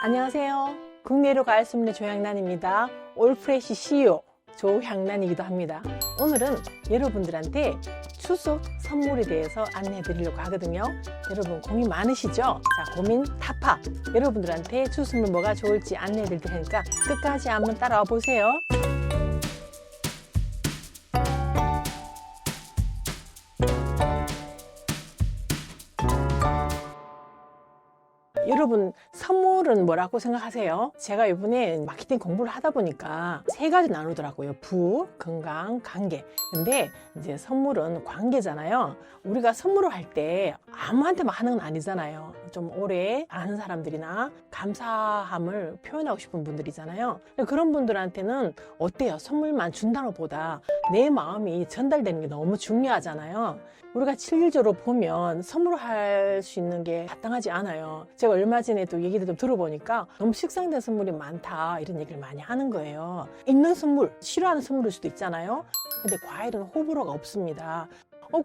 안녕하세요. 국내로 가을순례 조향란입니다. 올프레시 CEO 조향란이기도 합니다. 오늘은 여러분들한테 추석 선물에 대해서 안내해 드리려고 하거든요. 여러분 고민 많으시죠? 자, 고민 타파. 여러분들한테 추석 선물 뭐가 좋을지 안내해 드릴 테니까 끝까지 한번 따라와 보세요. 여러분 선물은 뭐라고 생각하세요? 제가 이번에 마케팅 공부를 하다 보니까 세 가지 나누더라고요. 부, 건강, 관계. 근데 이제 선물은 관계잖아요. 우리가 선물을 할 때 아무한테만 하는 건 아니잖아요. 좀 오래 아는 사람들이나 감사함을 표현하고 싶은 분들이잖아요. 그런 분들한테는 어때요? 선물만 준다는 것보다 내 마음이 전달되는 게 너무 중요하잖아요. 우리가 실질적으로 보면 선물할 수 있는 게 마땅하지 않아요. 제가 얼마 전에 또 얘기를 좀 들어보니까 너무 식상된 선물이 많다 이런 얘기를 많이 하는 거예요. 있는 선물, 싫어하는 선물일 수도 있잖아요. 근데 과일은 호불호가 없습니다.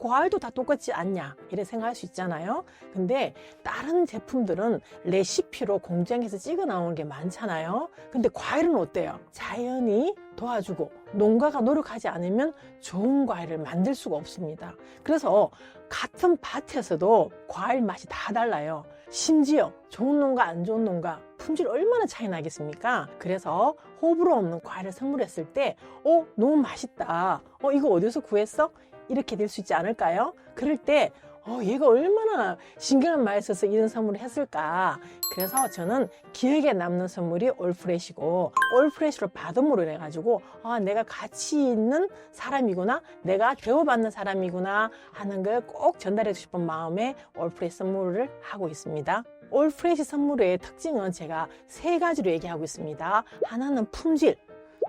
과일도 다 똑같지 않냐 이렇게 생각할 수 있잖아요. 근데 다른 제품들은 레시피로 공장에서 찍어 나오는 게 많잖아요. 근데 과일은 어때요? 자연이 도와주고 농가가 노력하지 않으면 좋은 과일을 만들 수가 없습니다. 그래서 같은 밭에서도 과일 맛이 다 달라요. 심지어 좋은 농가 안 좋은 농가 품질 얼마나 차이 나겠습니까? 그래서 호불호 없는 과일을 선물했을 때 너무 맛있다. 이거 어디서 구했어? 이렇게 될 수 있지 않을까요? 그럴 때 얘가 얼마나 신경을 많이 써서 이런 선물을 했을까. 그래서 저는 기억에 남는 선물이 올프레시고, 올프레시로 받음으로 해가지고 내가 가치 있는 사람이구나, 내가 대우받는 사람이구나 하는 걸 꼭 전달해 주고 싶은 마음에 올프레시 선물을 하고 있습니다. 올프레시 선물의 특징은 제가 세 가지로 얘기하고 있습니다. 하나는 품질,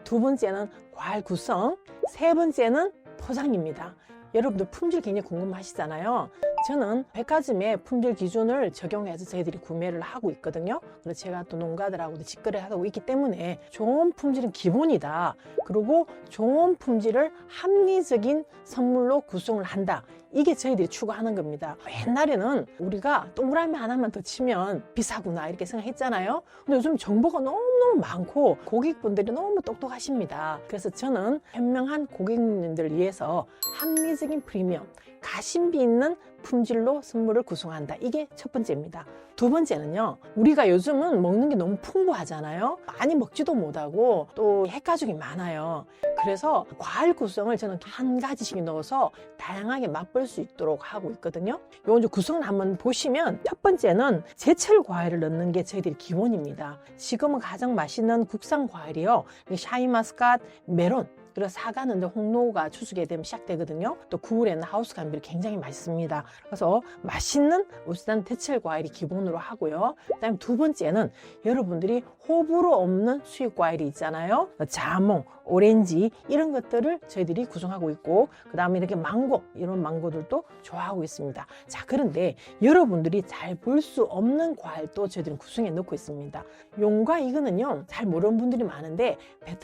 두 번째는 과일 구성, 세 번째는 포장입니다. 여러분들 품질 굉장히 궁금하시잖아요. 저는 백화점의 품질 기준을 적용해서 저희들이 구매를 하고 있거든요. 그래서 제가 또 농가들하고도 직거래를 하고 있기 때문에 좋은 품질은 기본이다. 그리고 좋은 품질을 합리적인 선물로 구성을 한다. 이게 저희들이 추구하는 겁니다. 옛날에는 우리가 동그라미 하나만 더 치면 비싸구나 이렇게 생각했잖아요. 근데 요즘 정보가 너무너무 많고 고객분들이 너무 똑똑하십니다. 그래서 저는 현명한 고객님들을 위해서 합리적인 프리미엄, 가심비 있는 품질로 선물을 구성한다. 이게 첫 번째입니다. 두 번째는요, 우리가 요즘은 먹는 게 너무 풍부하잖아요. 많이 먹지도 못하고 또 핵가죽이 많아요. 그래서 과일 구성을 저는 한 가지씩 넣어서 다양하게 맛볼 수 있도록 하고 있거든요. 요 구성을 한번 보시면 첫 번째는 제철 과일을 넣는 게 저희들이 기본입니다. 지금은 가장 맛있는 국산 과일이요, 샤인마스카트, 메론, 그리고 사과는 홍로가 추수게 되면 시작되거든요. 또 9월에는 하우스 감귤이 굉장히 맛있습니다. 그래서 맛있는 울산 대철 과일이 기본으로 하고요. 그다음에 두 번째는 여러분들이 호불호 없는 수입 과일이 있잖아요. 자몽, 오렌지 이런 것들을 저희들이 구성하고 있고, 그 다음에 이렇게 망고, 이런 망고들도 좋아하고 있습니다. 자, 그런데 여러분들이 잘 볼 수 없는 과일도 저희들은 구성해 넣고 있습니다. 용과 이거는요, 잘 모르는 분들이 많은데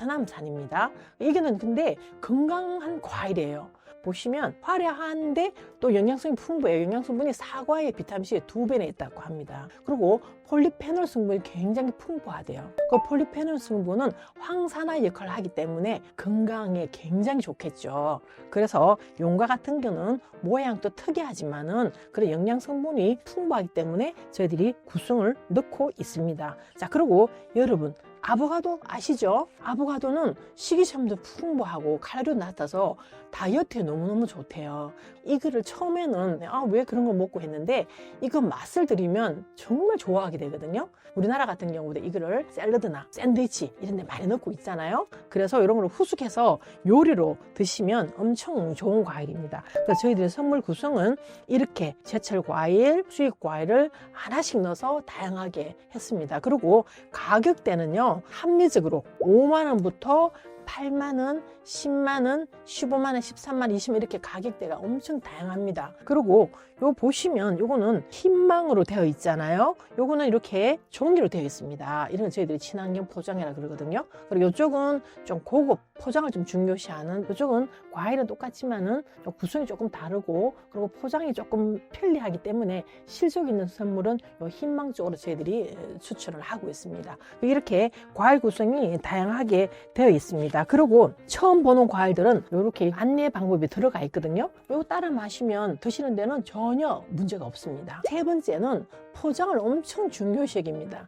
베트남산입니다. 이거는 근데 건강한 과일이에요. 보시면 화려한데 또 영양성이 풍부해요. 영양성분이 사과의 비타민C의 2배나 있다고 합니다. 그리고 폴리페놀 성분이 굉장히 풍부하대요. 그 폴리페놀 성분은 항산화 역할을 하기 때문에 건강에 굉장히 좋겠죠. 그래서 용과 같은 경우는 모양도 특이하지만은 그런 영양 성분이 풍부하기 때문에 저희들이 구성을 넣고 있습니다. 자, 그리고 여러분 아보카도 아시죠? 아보카도는 식이섬유도 풍부하고 칼로리도 낮아서 다이어트에 너무너무 좋대요. 이거를 처음에는 왜 그런 거 먹고 했는데 이거 맛을 들이면 정말 좋아하게 되거든요. 우리나라 같은 경우도 이거를 샐러드나 샌드위치 이런 데 많이 넣고 있잖아요. 그래서 이런 걸 후숙해서 요리로 드시면 엄청 좋은 과일입니다. 그래서 저희들의 선물 구성은 이렇게 제철 과일, 수입 과일을 하나씩 넣어서 다양하게 했습니다. 그리고 가격대는요, 합리적으로 5만 원부터 8만 원, 10만 원, 15만 원, 13만 원, 20만 원 이렇게 가격대가 엄청 다양합니다. 그리고 요 보시면 요거는 흰망으로 되어 있잖아요. 요거는 이렇게 종이로 되어 있습니다. 이런 저희들이 친환경 포장이라 그러거든요. 그리고 이쪽은 좀 고급 포장을 좀 중요시하는, 이쪽은 과일은 똑같지만은 구성이 조금 다르고 그리고 포장이 조금 편리하기 때문에 실속 있는 선물은 요 흰망 쪽으로 저희들이 추천을 하고 있습니다. 이렇게 과일 구성이 다양하게 되어 있습니다. 그리고 처음 보는 과일들은 이렇게 안내 방법이 들어가 있거든요. 이거 따라 마시면 드시는 데는 전혀 문제가 없습니다. 세 번째는 포장을 엄청 중요시 여깁니다.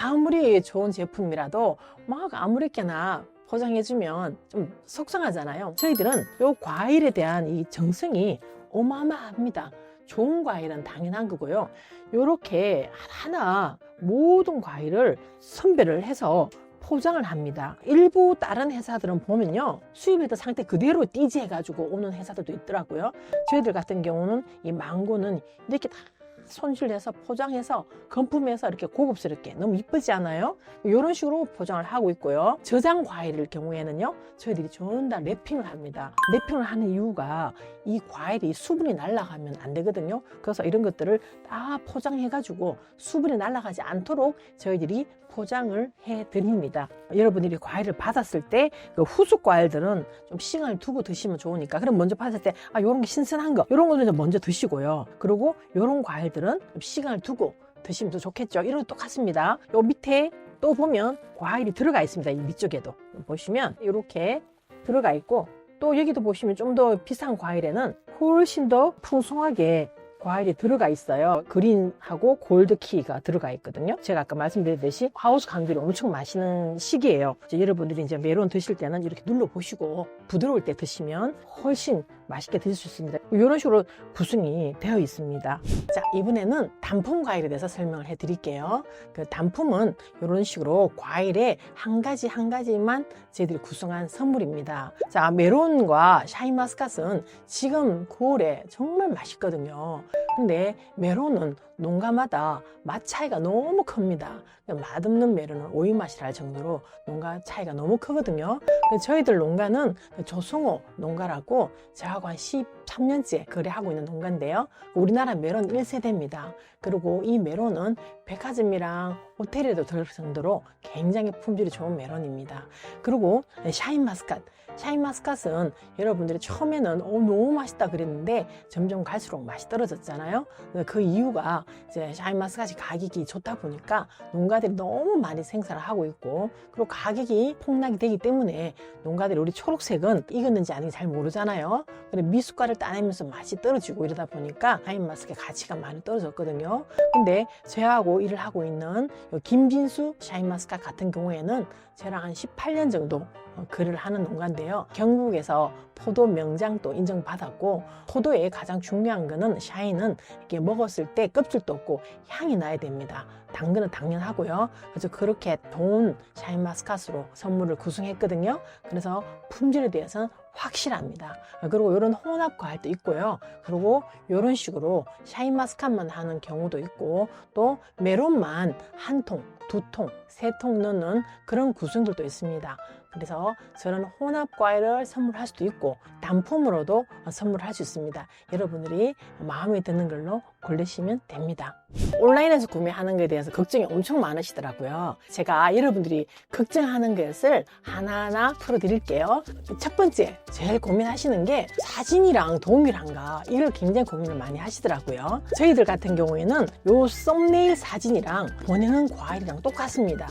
아무리 좋은 제품이라도 막 아무렇게나 포장해주면 좀 속상하잖아요. 저희들은 이 과일에 대한 이 정성이 어마어마합니다. 좋은 과일은 당연한 거고요. 이렇게 하나 모든 과일을 선별을 해서 포장을 합니다. 일부 다른 회사들은 보면요, 수입해도 상태 그대로 띠지 해가지고 오는 회사들도 있더라고요. 저희들 같은 경우는 이 망고는 이렇게 다 손질해서 포장해서 건품해서 이렇게 고급스럽게, 너무 이쁘지 않아요? 이런 식으로 포장을 하고 있고요. 저장 과일일 경우에는요, 저희들이 전부 다 랩핑을 합니다. 랩핑을 하는 이유가 이 과일이 수분이 날아가면 안 되거든요. 그래서 이런 것들을 다 포장해가지고 수분이 날아가지 않도록 저희들이 포장을 해드립니다. 여러분들이 과일을 받았을 때 그 후숙 과일들은 좀 시간을 두고 드시면 좋으니까, 그럼 먼저 받았을 때 요런 게 신선한 거, 요런 거는 먼저 드시고요. 그리고 요런 과일들은 좀 시간을 두고 드시면 더 좋겠죠. 이런 거 똑같습니다. 요 밑에 또 보면 과일이 들어가 있습니다. 이 밑쪽에도 보시면 이렇게 들어가 있고, 또 여기도 보시면 좀 더 비싼 과일에는 훨씬 더 풍성하게 과일이 들어가 있어요. 그린하고 골드키가 들어가 있거든요. 제가 아까 말씀드렸듯이 하우스 감귤이 엄청 맛있는 시기예요. 이제 여러분들이 이제 메론 드실 때는 이렇게 눌러보시고 부드러울 때 드시면 훨씬 맛있게 드실 수 있습니다. 이런 식으로 구성이 되어 있습니다. 자, 이번에는 단품 과일에 대해서 설명을 해드릴게요. 그 단품은 이런 식으로 과일에 한 가지 한 가지만 저희들이 구성한 선물입니다. 자, 메론과 샤인마스카스는 지금 9월에 정말 맛있거든요. 근데 메론은 농가마다 맛 차이가 너무 큽니다. 맛없는 메론은 오이 맛이라 할 정도로 농가 차이가 너무 크거든요. 저희들 농가는 조성호 농가라고 저하고 한 13년째 거래하고 있는 농가인데요. 우리나라 메론 1세대입니다. 그리고 이 메론은 백화점이랑 호텔에도 들을 정도로 굉장히 품질이 좋은 메론입니다. 그리고 샤인마스카스는 여러분들이 처음에는 너무 맛있다 그랬는데 점점 갈수록 맛이 떨어졌잖아요. 그 이유가 이제 샤인마스카스 가격이 좋다 보니까 농가들이 너무 많이 생산을 하고 있고, 그리고 가격이 폭락이 되기 때문에 농가들이 우리 초록색은 익었는지 아닌지 잘 모르잖아요. 그래서 미숫가루를 따내면서 맛이 떨어지고 이러다 보니까 샤인마스카스의 가치가 많이 떨어졌거든요. 근데 저하고 일을 하고 있는 김진수 샤인마스카스 같은 경우에는 저랑 한 18년 정도 거래를 하는 농가인데요. 경북에서 포도 명장도 인정받았고, 포도의 가장 중요한 거는 샤인은 이렇게 먹었을 때 껍질도 없고 향이 나야 됩니다. 당근은 당연하고요. 그래서 그렇게 좋은 샤인마스카스로 선물을 구성했거든요. 그래서 품질에 대해서는 확실합니다. 그리고 이런 혼합 과일도 있고요. 그리고 이런 식으로 샤인마스카스만 하는 경우도 있고, 또 메론만 한 통, 두 통, 세 통 넣는 그런 구성들도 있습니다. 그래서 저는 혼합 과일을 선물할 수도 있고 단품으로도 선물할 수 있습니다. 여러분들이 마음에 드는 걸로 고르시면 됩니다. 온라인에서 구매하는 것에 대해서 걱정이 엄청 많으시더라고요. 제가 여러분들이 걱정하는 것을 하나하나 풀어드릴게요. 첫 번째, 제일 고민하시는 게 사진이랑 동일한가, 이걸 굉장히 고민을 많이 하시더라고요. 저희들 같은 경우에는 요 썸네일 사진이랑 보내는 과일이랑 똑같습니다.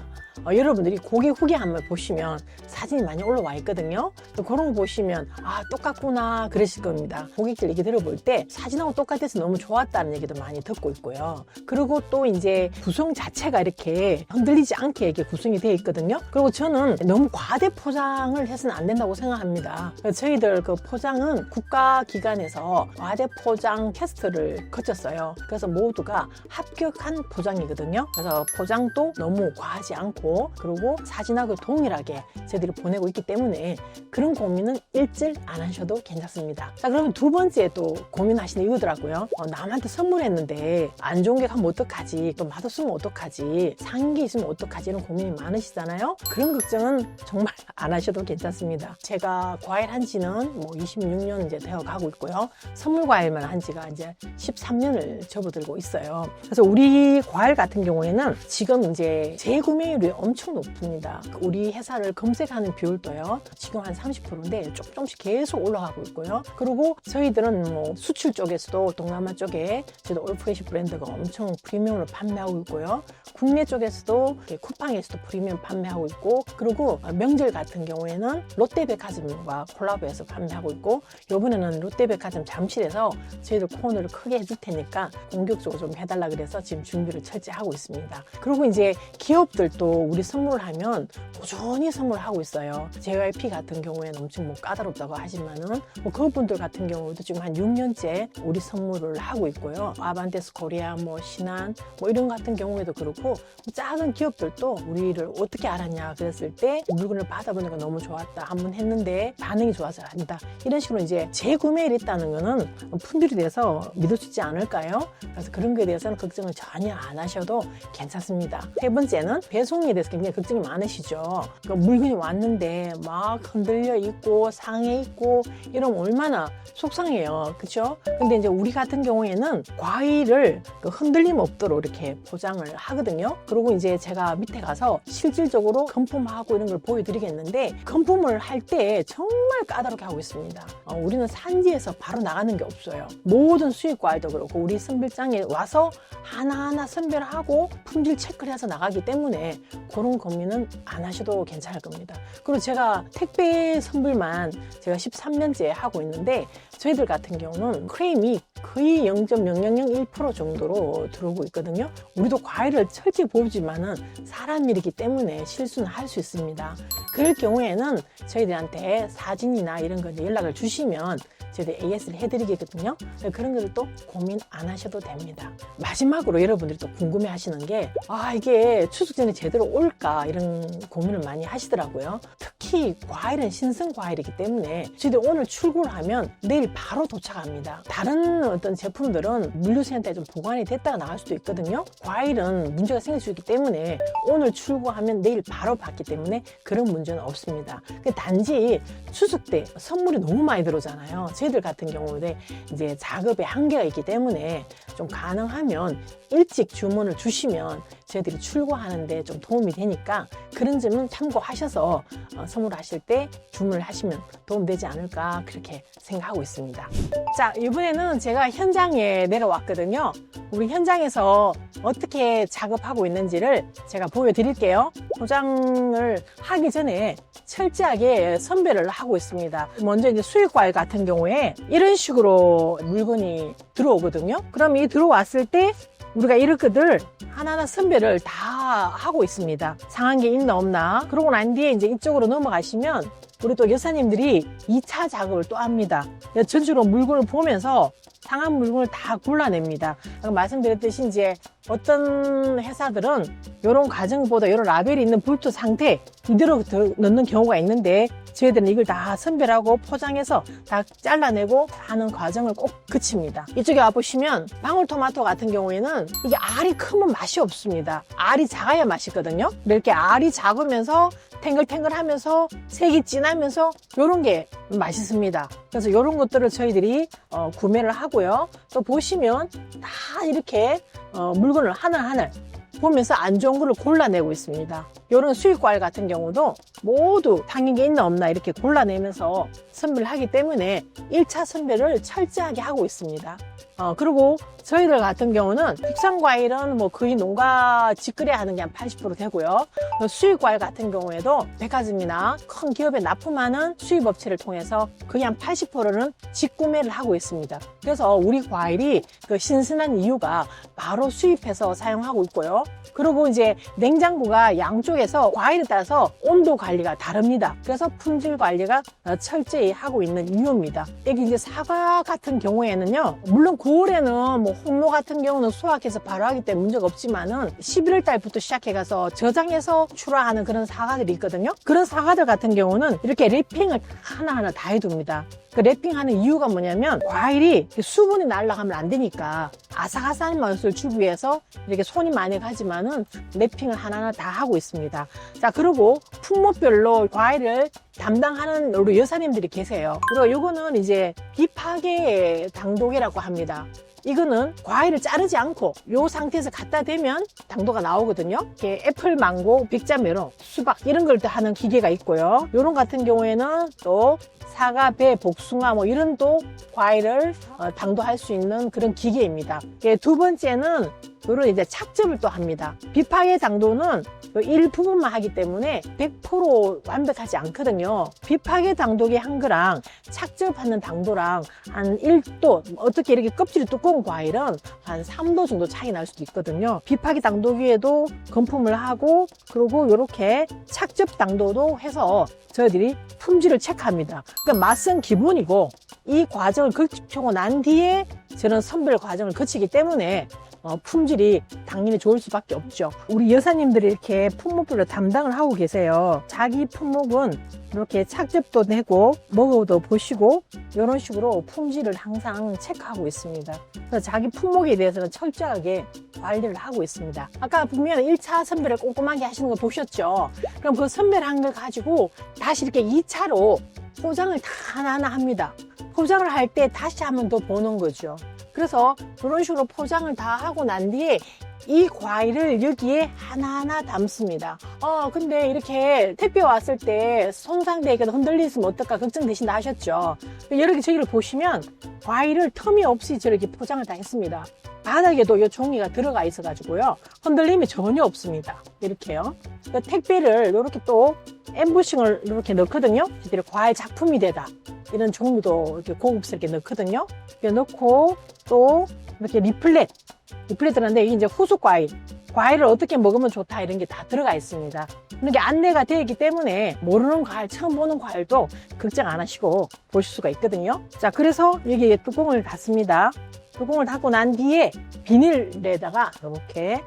여러분들이 고객 후기 한번 보시면 사진이 많이 올라와 있거든요. 그런 거 보시면 똑같구나 그러실 겁니다. 고객들 얘기 들어볼 때 사진하고 똑같아서 너무 좋았다는 얘기도 많이 듣고 있고요. 그리고 또 이제 구성 자체가 이렇게 흔들리지 않게 이렇게 구성이 되어 있거든요. 그리고 저는 너무 과대 포장을 해서는 안 된다고 생각합니다. 저희들 그 포장은 국가기관에서 과대 포장 테스트를 거쳤어요. 그래서 모두가 합격한 포장이거든요. 그래서 포장도 너무 과하지 않고 많고, 그리고 사진하고 동일하게 저희들이 보내고 있기 때문에 그런 고민은 일절 안 하셔도 괜찮습니다. 자, 그러면 두 번째 또 고민하시는 이유더라고요. 남한테 선물했는데 안 좋은 게 가면 어떡하지, 또 맛없으면 어떡하지, 상한 게 있으면 어떡하지, 이런 고민이 많으시잖아요. 그런 걱정은 정말 안 하셔도 괜찮습니다. 제가 과일 한 지는 뭐 26년 이제 되어 가고 있고요. 선물 과일만 한 지가 이제 13년을 접어들고 있어요. 그래서 우리 과일 같은 경우에는 지금 이제 재구매율이 엄청 높습니다. 우리 회사를 검색하는 비율도요, 지금 한 30%인데 조금씩 계속 올라가고 있고요. 그리고 저희들은 뭐 수출 쪽에서도 동남아 쪽에 저희도 올프레시 브랜드가 엄청 프리미엄으로 판매하고 있고요. 국내 쪽에서도 쿠팡에서도 프리미엄 판매하고 있고, 그리고 명절 같은 경우에는 롯데백화점과 콜라보해서 판매하고 있고, 이번에는 롯데백화점 잠실에서 저희들 코너를 크게 해줄 테니까 공격적으로 좀 해달라 그래서 지금 준비를 철저히 하고 있습니다. 그리고 이제 기업들도 우리 선물을 하면 꾸준히 선물하고 있어요. JYP 같은 경우에는 엄청 뭐 까다롭다고 하지만은 뭐 그분들 같은 경우도 지금 한 6년째 우리 선물을 하고 있고요. 아반떼스 코리아, 뭐 신한, 뭐 이런 같은 경우에도 그렇고, 작은 기업들도 우리를 어떻게 알았냐 그랬을 때 물건을 받아보니까 너무 좋았다, 한번 했는데 반응이 좋아서 한다, 이런 식으로 이제 재구매를 했다는 거는 품질이 돼서 믿을 수 있지 않을까요? 그래서 그런 거에 대해서는 걱정을 전혀 안 하셔도 괜찮습니다. 세 번째는 배송에 대해서 굉장히 걱정이 많으시죠. 물건이 왔는데 막 흔들려 있고 상해 있고 이러면 얼마나 속상해요, 그렇죠? 근데 이제 우리 같은 경우에는 과일을 흔들림 없도록 이렇게 포장을 하거든요. 그리고 이제 제가 밑에 가서 실질적으로 건품하고 이런 걸 보여드리겠는데, 건품을 할 때 정말 까다롭게 하고 있습니다. 우리는 산지에서 바로 나가는 게 없어요. 모든 수입 과일도 그렇고 우리 선별장에 와서 하나하나 선별하고 품질 체크를 해서 나가기 때문에 그런 고민은 안 하셔도 괜찮을 겁니다. 그리고 제가 택배 선불만 제가 13년째 하고 있는데, 저희들 같은 경우는 크레임이 거의 0.0001% 정도로 들어오고 있거든요. 우리도 과일을 철저히 보지만은 사람 일이기 때문에 실수는 할 수 있습니다. 그럴 경우에는 저희들한테 사진이나 이런 거 연락을 주시면 저희들 AS를 해드리거든요. 그런 것을 또 고민 안 하셔도 됩니다. 마지막으로 여러분들이 또 궁금해 하시는 게, 이게 추석 전에 제대로 올까, 이런 고민을 많이 하시더라고요. 특히 과일은 신선 과일이기 때문에 저희들 오늘 출고를 하면 내일 바로 도착합니다. 다른 어떤 제품들은 물류센터에 좀 보관이 됐다가 나갈 수도 있거든요. 과일은 문제가 생길 수 있기 때문에 오늘 출고하면 내일 바로 받기 때문에 그런 문제는 없습니다. 단지 추석 때 선물이 너무 많이 들어오잖아요. 저희들 같은 경우는 이제 작업에 한계가 있기 때문에 좀 가능하면 일찍 주문을 주시면 저희들이 출고하는데 좀 도움이 되니까 그런 점은 참고하셔서 선물하실 때 주문을 하시면 도움되지 않을까, 그렇게 생각하고 있습니다. 자, 이번에는 제가 현장에 내려왔거든요. 우리 현장에서 어떻게 작업하고 있는지를 제가 보여드릴게요. 포장을 하기 전에 철저하게 선별을 하고 있습니다. 먼저 이제 수입과일 같은 경우에 이런 식으로 물건이 들어오거든요. 그럼 이 들어왔을 때 우리가 이렇게들 하나하나 선별을 다 하고 있습니다. 상한 게 있나 없나. 그러고 난 뒤에 이제 이쪽으로 넘어가시면 우리 또 여사님들이 2차 작업을 또 합니다. 전체로 물건을 보면서 상한 물건을 다 골라냅니다. 말씀드렸듯이 이제 어떤 회사들은 이런 과정보다 이런 라벨이 있는 볼트 상태 이대로 넣는 경우가 있는데, 저희들은 이걸 다 선별하고 포장해서 다 잘라내고 하는 과정을 꼭 거칩니다. 이쪽에 와보시면 방울토마토 같은 경우에는 이게 알이 크면 맛이 없습니다. 알이 작아야 맛있거든요. 이렇게 알이 작으면서 탱글탱글하면서 색이 진하면서 이런 게 맛있습니다. 그래서 이런 것들을 저희들이 구매를 하고요. 또 보시면 다 이렇게 물건을 하나하나 보면서 안 좋은 거를 골라내고 있습니다. 이런 수입과일 같은 경우도 모두 당긴 게 있나 없나 이렇게 골라내면서 선별을 하기 때문에 1차 선별을 철저하게 하고 있습니다. 그리고 저희들 같은 경우는 국산 과일은 뭐 거의 농가 직거래 하는 게 한 80% 되고요. 수입 과일 같은 경우에도 백화점이나 큰 기업에 납품하는 수입 업체를 통해서 거의 한 80%는 직구매를 하고 있습니다. 그래서 우리 과일이 그 신선한 이유가 바로 수입해서 사용하고 있고요. 그리고 이제 냉장고가 양쪽에서 과일에 따라서 온도 관리가 다릅니다. 그래서 품질 관리가 철저히 하고 있는 이유입니다. 여기 이제 사과 같은 경우에는요, 물론 9월에는 뭐 홍로 같은 경우는 수확해서 바로 하기 때문에 문제가 없지만은 11월 달부터 시작해가서 저장해서 출하하는 그런 사과들이 있거든요. 그런 사과들 같은 경우는 이렇게 랩핑을 하나하나 다 해둡니다. 그 랩핑하는 이유가 뭐냐면 과일이 수분이 날아가면 안 되니까 아삭아삭한 맛을 주기 위해서 이렇게 손이 많이 가지만은 랩핑을 하나하나 다 하고 있습니다. 자, 그리고 품목별로 과일을 담당하는 우리 여사님들이 계세요. 그리고 요거는 이제 비파괴 당독이라고 합니다. 이거는 과일을 자르지 않고 이 상태에서 갖다 대면 당도가 나오거든요. 이렇게 애플, 망고, 빅자, 메론, 수박 이런 걸 하는 기계가 있고요. 요런 같은 경우에는 또 사과, 배, 복숭아 뭐 이런 또 과일을 당도할 수 있는 그런 기계입니다. 두 번째는 요런 이제 착즙을 또 합니다. 비파괴 당도는 일부분만 하기 때문에 100% 완벽하지 않거든요. 비파괴 당도기 한 거랑 착즙하는 당도랑 한 1도, 어떻게 이렇게 껍질이 두꺼운 과일은 한 3도 정도 차이 날 수도 있거든요. 비파괴 당도기에도 건품을 하고, 그리고 이렇게 착즙 당도도 해서 저희들이 품질을 체크합니다. 그러니까 맛은 기본이고 이 과정을 거치고 난 뒤에 저는 선별 과정을 거치기 때문에 품질이 당연히 좋을 수밖에 없죠. 우리 여사님들이 이렇게 품목별로 담당을 하고 계세요. 자기 품목은 이렇게 착즙도 내고 먹어도 보시고 이런 식으로 품질을 항상 체크하고 있습니다. 그래서 자기 품목에 대해서는 철저하게 관리를 하고 있습니다. 아까 보면 1차 선별을 꼼꼼하게 하시는 거 보셨죠? 그럼 그 선별한 걸 가지고 다시 이렇게 2차로 포장을 다 하나하나 합니다. 포장을 할 때 다시 한 번 더 보는 거죠. 그래서 이런 식으로 포장을 다 하고 난 뒤에 이 과일을 여기에 하나하나 담습니다. 근데 이렇게 택배 왔을 때 손상되거나 흔들리면 어떨까 걱정되신다 하셨죠? 여러 개 저기를 보시면 과일을 틈이 없이 저렇게 포장을 다 했습니다. 바닥에도 이 종이가 들어가 있어가지고요. 흔들림이 전혀 없습니다. 이렇게요. 택배를 이렇게 또 엠보싱을 이렇게 넣거든요. 과일 작품이 되다. 이런 종이도 이렇게 고급스럽게 넣거든요. 이렇게 넣고 또 이렇게 리플렛 들었는데 이게 이제 후속 과일을 어떻게 먹으면 좋다 이런 게 다 들어가 있습니다. 이렇게 안내가 되어 있기 때문에 모르는 과일, 처음 보는 과일도 걱정 안 하시고 보실 수가 있거든요. 자, 그래서 여기에 뚜껑을 닫습니다. 뚜껑을 닫고 난 뒤에 비닐에다가 이렇게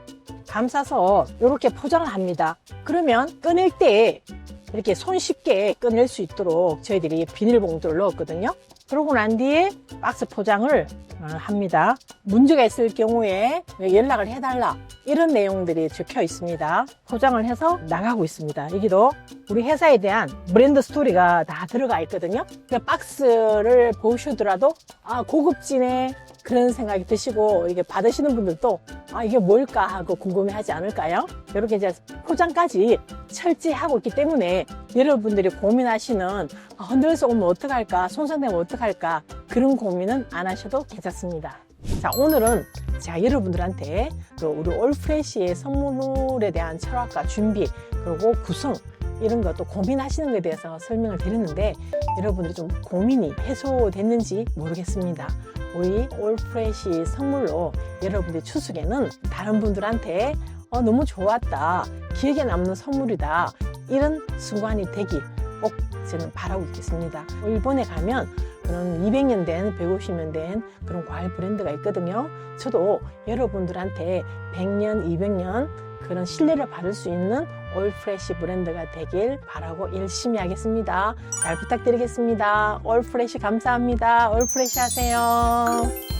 감싸서 이렇게 포장을 합니다. 그러면 꺼낼 때 이렇게 손쉽게 꺼낼 수 있도록 저희들이 비닐봉투를 넣었거든요. 그러고 난 뒤에 박스 포장을 합니다. 문제가 있을 경우에 연락을 해달라 이런 내용들이 적혀 있습니다. 포장을 해서 나가고 있습니다. 여기도 우리 회사에 대한 브랜드 스토리가 다 들어가 있거든요. 그러니까 박스를 보시더라도 고급지네 그런 생각이 드시고 이게 받으시는 분들도 이게 뭘까 하고 궁금해하지 않을까요? 이렇게 이제 포장까지 철저히 하고 있기 때문에 여러분들이 고민하시는 흔들려서 오면 어떡할까, 손상되면 어떡할까 그런 고민은 안 하셔도 괜찮습니다. 자, 오늘은 제가 여러분들한테 우리 올프레시의 선물에 대한 철학과 준비 그리고 구성 이런 것도 고민하시는 것에 대해서 설명을 드렸는데 여러분들 좀 고민이 해소됐는지 모르겠습니다. 우리 올프레시 선물로 여러분들 추석에는 다른 분들한테 너무 좋았다, 기억에 남는 선물이다 이런 순간이 되기 꼭 저는 바라고 있겠습니다. 일본에 가면 그런 200년 된 150년 된 그런 과일 브랜드가 있거든요. 저도 여러분들한테 100년 200년 그런 신뢰를 받을 수 있는 올프레시 브랜드가 되길 바라고 열심히 하겠습니다. 잘 부탁드리겠습니다. 올프레시 감사합니다. 올프레시 하세요.